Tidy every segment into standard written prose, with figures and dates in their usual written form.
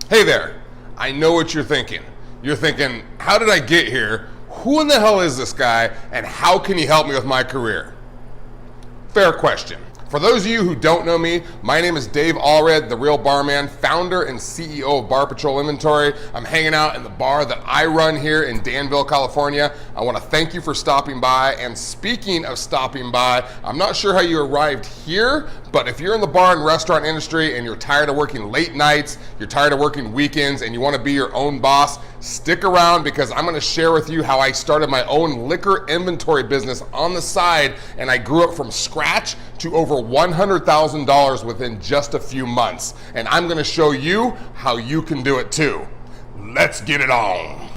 Hey there, I know what you're thinking. You're thinking, how did I get here? Who in the hell is this guy? And how can he help me with my career? Fair question. For those of you who don't know me, my name is Dave Allred, the Real Barman, founder and CEO of Bar Patrol Inventory. I'm hanging out in the bar that I run here in Danville, California. I want to thank you for stopping by. And speaking of stopping by, I'm not sure how you arrived here, but if you're in the bar and restaurant industry and you're tired of working late nights, you're tired of working weekends, and you want to be your own boss, stick around because I'm going to share with you how I started my own liquor inventory business on the side, and I grew it from scratch to over $100,000 within just a few months. And I'm going to show you how you can do it too. Let's get it on.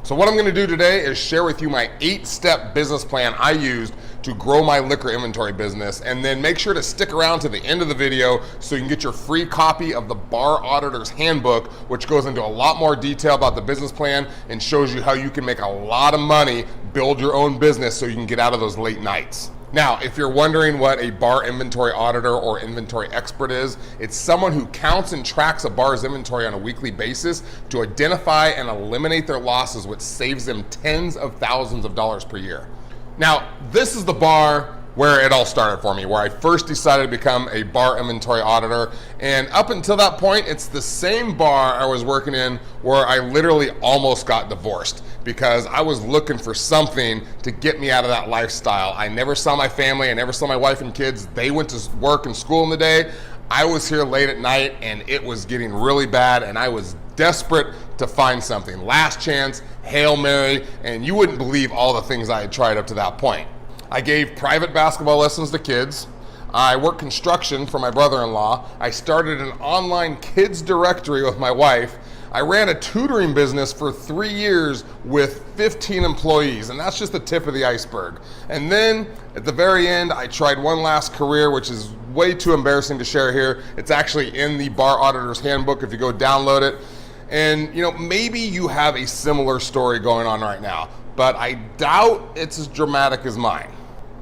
So what I'm going to do today is share with you my 8-step business plan I used to grow my liquor inventory business, and then make sure to stick around to the end of the video so you can get your free copy of the Bar Auditor's Handbook, which goes into a lot more detail about the business plan and shows you how you can make a lot of money, build your own business so you can get out of those late nights. Now, if you're wondering what a bar inventory auditor or inventory expert is, it's someone who counts and tracks a bar's inventory on a weekly basis to identify and eliminate their losses, which saves them tens of thousands of dollars per year. Now, this is the bar where it all started for me, where I first decided to become a bar inventory auditor. And up until that point, it's the same bar I was working in where I literally almost got divorced because I was looking for something to get me out of that lifestyle. I never saw my family, I never saw my wife and kids. They went to work and school in the day. I was here late at night and it was getting really bad, and I was desperate to find something. Last chance, Hail Mary, and you wouldn't believe all the things I had tried up to that point. I gave private basketball lessons to kids. I worked construction for my brother-in-law. I started an online kids directory with my wife. I ran a tutoring business for 3 years with 15 employees, and that's just the tip of the iceberg. And then at the very end, I tried one last career, which is way too embarrassing to share here. It's actually in the Bar Auditor's Handbook if you go download it. And you know, maybe you have a similar story going on right now, but I doubt it's as dramatic as mine.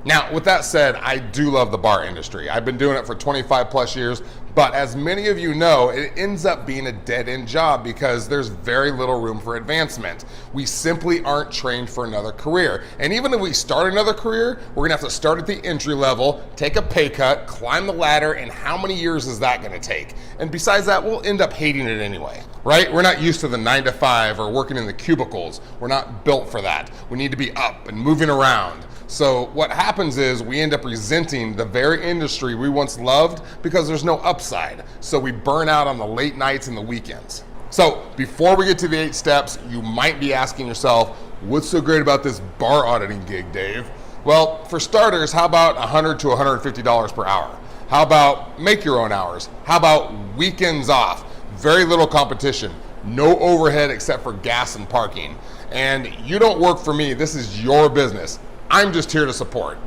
Now, with that said, I do love the bar industry. I've been doing it for 25 plus years, but as many of you know, it ends up being a dead-end job because there's very little room for advancement. We simply aren't trained for another career. And even if we start another career, we're gonna have to start at the entry level, take a pay cut, climb the ladder, and how many years is that gonna take? And besides that, we'll end up hating it anyway, right? We're not used to the 9 to 5 or working in the cubicles. We're not built for that. We need to be up and moving around. So what happens is we end up resenting the very industry we once loved because there's no upside. So we burn out on the late nights and the weekends. So before we get to the 8 steps, you might be asking yourself, what's so great about this bar auditing gig, Dave? Well, for starters, how about $100 to $150 per hour? How about make your own hours? How about weekends off? Very little competition, no overhead except for gas and parking. And you don't work for me, this is your business. I'm just here to support.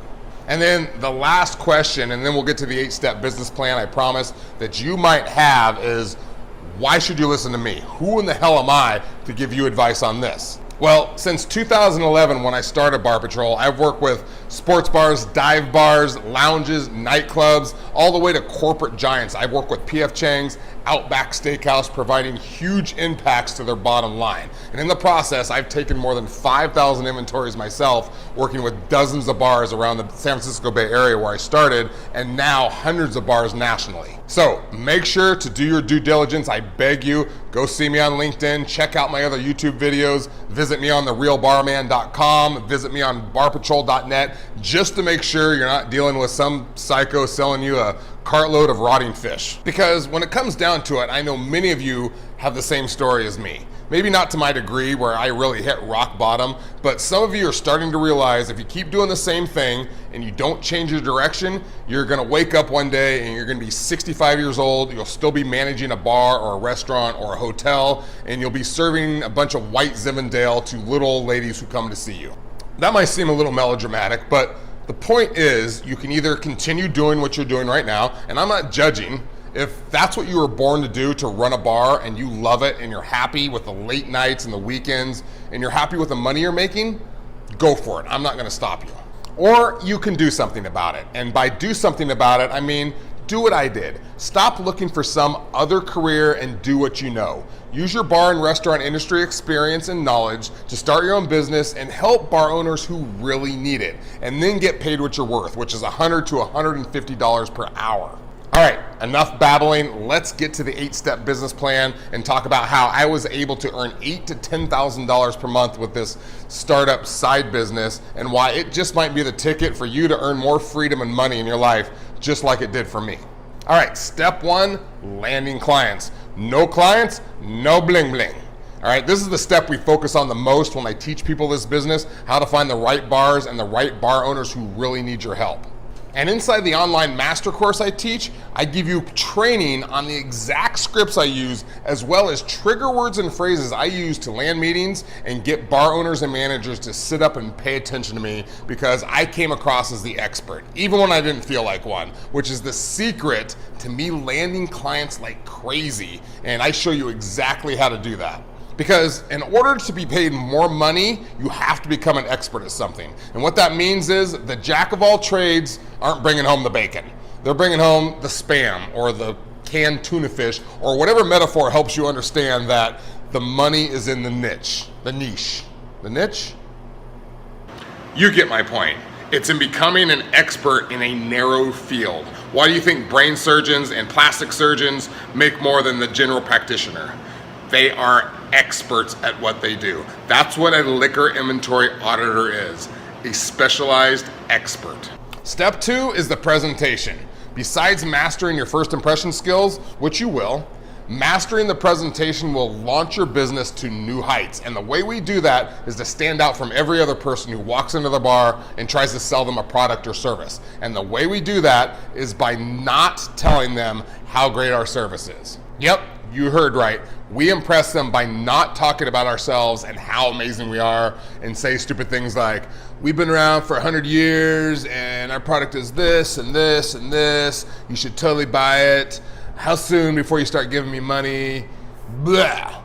And then the last question, and then we'll get to the 8-step business plan, I promise, that you might have is, why should you listen to me? Who in the hell am I to give you advice on this? Well, since 2011, when I started Bar Patrol, I've worked with sports bars, dive bars, lounges, nightclubs, all the way to corporate giants. I've worked with P.F. Chang's, Outback Steakhouse, providing huge impacts to their bottom line. And in the process, I've taken more than 5,000 inventories myself, working with dozens of bars around the San Francisco Bay Area where I started, and now hundreds of bars nationally. So make sure to do your due diligence. I beg you, go see me on LinkedIn, check out my other YouTube videos, visit me on TheRealBarman.com, visit me on barpatrol.net, just to make sure you're not dealing with some psycho selling you a cartload of rotting fish. Because when it comes down to it, I know many of you have the same story as me. Maybe not to my degree where I really hit rock bottom, but some of you are starting to realize if you keep doing the same thing and you don't change your direction, you're gonna wake up one day and you're gonna be 65 years old, you'll still be managing a bar or a restaurant or a hotel, and you'll be serving a bunch of white Zinfandel to little old ladies who come to see you. That might seem a little melodramatic, but the point is you can either continue doing what you're doing right now, and I'm not judging. If that's what you were born to do, to run a bar, and you love it and you're happy with the late nights and the weekends and you're happy with the money you're making, go for it. I'm not gonna stop you. Or you can do something about it. And by do something about it, I mean, do what I did. Stop looking for some other career and do what you know. Use your bar and restaurant industry experience and knowledge to start your own business and help bar owners who really need it. And then get paid what you're worth, which is $100 to $150 per hour. All right, enough babbling. Let's get to the 8-step business plan and talk about how I was able to earn $8,000 to $10,000 per month with this startup side business, and why it just might be the ticket for you to earn more freedom and money in your life, just like it did for me. All right, step 1, landing clients. No clients, no bling bling. All right, this is the step we focus on the most when I teach people this business, how to find the right bars and the right bar owners who really need your help. And inside the online master course I teach, I give you training on the exact scripts I use, as well as trigger words and phrases I use to land meetings and get bar owners and managers to sit up and pay attention to me, because I came across as the expert, even when I didn't feel like one, which is the secret to me landing clients like crazy. And I show you exactly how to do that. Because in order to be paid more money, you have to become an expert at something. And what that means is the jack of all trades aren't bringing home the bacon. They're bringing home the spam or the canned tuna fish, or whatever metaphor helps you understand that the money is in the niche. The niche. The niche? You get my point. It's in becoming an expert in a narrow field. Why do you think brain surgeons and plastic surgeons make more than the general practitioner? They are experts at what they do. That's what a liquor inventory auditor is, a specialized expert. Step 2 is the presentation. Besides mastering your first impression skills, which you will, mastering the presentation will launch your business to new heights. And the way we do that is to stand out from every other person who walks into the bar and tries to sell them a product or service. And the way we do that is by not telling them how great our service is. Yep, you heard right. We impress them by not talking about ourselves and how amazing we are, and say stupid things like, we've been around for 100 years and our product is this and this and this. You should totally buy it. How soon before you start giving me money? Blah.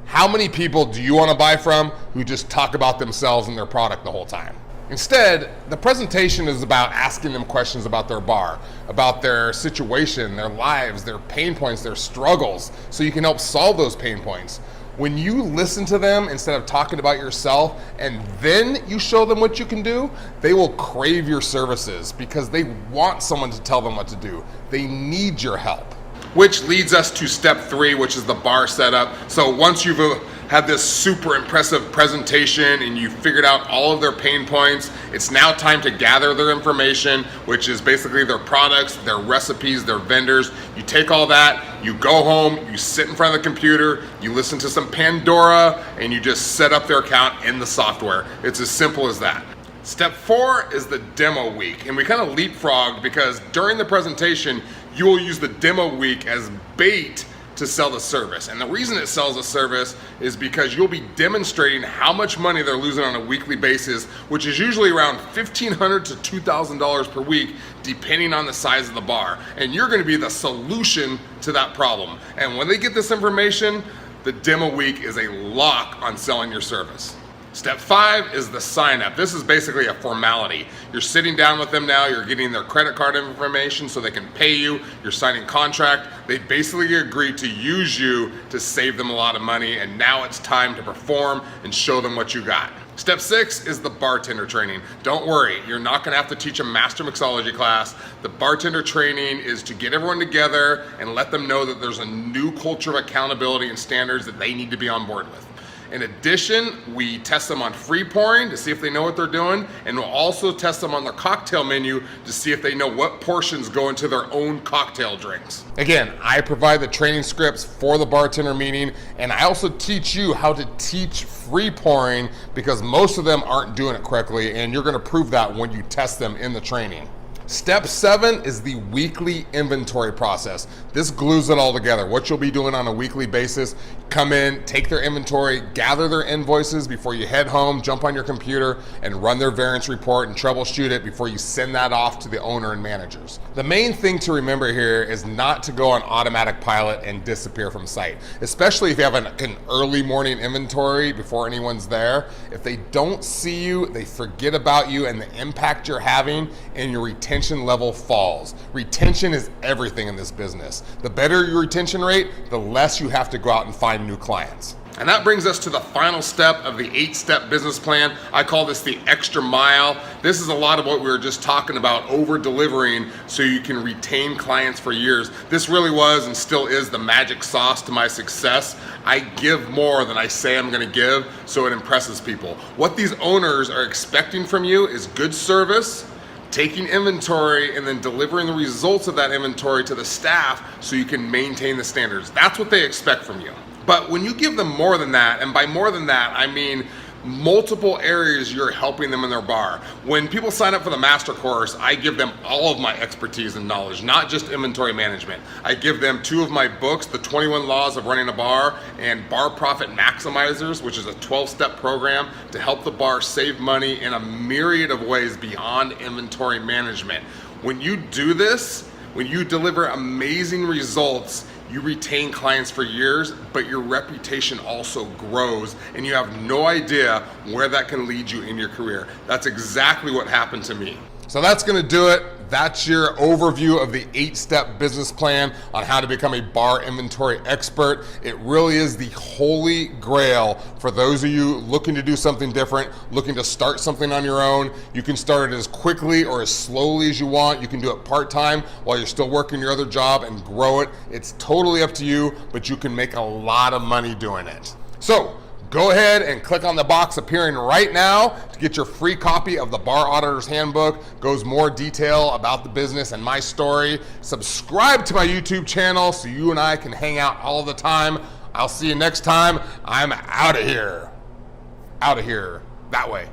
How many people do you want to buy from who just talk about themselves and their product the whole time? Instead, the presentation is about asking them questions about their bar, about their situation, their lives, their pain points, their struggles, so you can help solve those pain points. When you listen to them instead of talking about yourself, and then you show them what you can do, they will crave your services because they want someone to tell them what to do. They need your help. Which leads us to step 3, which is the bar setup. So once you've had this super impressive presentation and you figured out all of their pain points, it's now time to gather their information, which is basically their products, their recipes, their vendors. You take all that, you go home, you sit in front of the computer, you listen to some Pandora, and you just set up their account in the software. It's as simple as that. Step 4 is the demo week, and we kind of leapfrogged because during the presentation, you will use the demo week as bait to sell the service. And the reason it sells a service is because you'll be demonstrating how much money they're losing on a weekly basis, which is usually around $1,500 to $2,000 per week, depending on the size of the bar. And you're gonna be the solution to that problem. And when they get this information, the demo week is a lock on selling your service. Step 5 is the sign up. This is basically a formality. You're sitting down with them now, you're getting their credit card information so they can pay you, you're signing contract. They basically agreed to use you to save them a lot of money, and now it's time to perform and show them what you got. Step 6 is the bartender training. Don't worry, you're not gonna have to teach a master mixology class. The bartender training is to get everyone together and let them know that there's a new culture of accountability and standards that they need to be on board with. In addition, we test them on free pouring to see if they know what they're doing, and we'll also test them on their cocktail menu to see if they know what portions go into their own cocktail drinks. Again, I provide the training scripts for the bartender meeting, and I also teach you how to teach free pouring because most of them aren't doing it correctly, and you're gonna prove that when you test them in the training. Step 7 is the weekly inventory process. This glues it all together. What you'll be doing on a weekly basis, come in, take their inventory, gather their invoices before you head home, jump on your computer and run their variance report and troubleshoot it before you send that off to the owner and managers. The main thing to remember here is not to go on automatic pilot and disappear from site, especially if you have an early morning inventory before anyone's there. If they don't see you, they forget about you and the impact you're having, and your retention level falls. Retention is everything in this business. The better your retention rate, the less you have to go out and find new clients. And that brings us to the final step of the 8-step business plan. I call this the extra mile. This is a lot of what we were just talking about, over delivering so you can retain clients for years. This really was and still is the magic sauce to my success. I give more than I say I'm gonna give, so it impresses people. What these owners are expecting from you is good service, taking inventory, and then delivering the results of that inventory to the staff so you can maintain the standards. That's what they expect from you. But when you give them more than that, and by more than that, I mean multiple areas you're helping them in their bar. When people sign up for the master course, I give them all of my expertise and knowledge, not just inventory management. I give them 2 of my books, The 21 Laws of Running a Bar and Bar Profit Maximizers, which is a 12-step program to help the bar save money in a myriad of ways beyond inventory management. When you do this, when you deliver amazing results, you retain clients for years, but your reputation also grows, and you have no idea where that can lead you in your career. That's exactly what happened to me. So that's gonna do it. That's your overview of the 8-step business plan on how to become a bar inventory expert. It really is the holy grail for those of you looking to do something different, looking to start something on your own. You can start it as quickly or as slowly as you want. You can do it part-time while you're still working your other job and grow it. It's totally up to you, but you can make a lot of money doing it. So, go ahead and click on the box appearing right now to get your free copy of the Bar Auditor's Handbook. Goes more detail about the business and my story. Subscribe to my YouTube channel so you and I can hang out all the time. I'll see you next time. I'm out of here. Out of here. That way.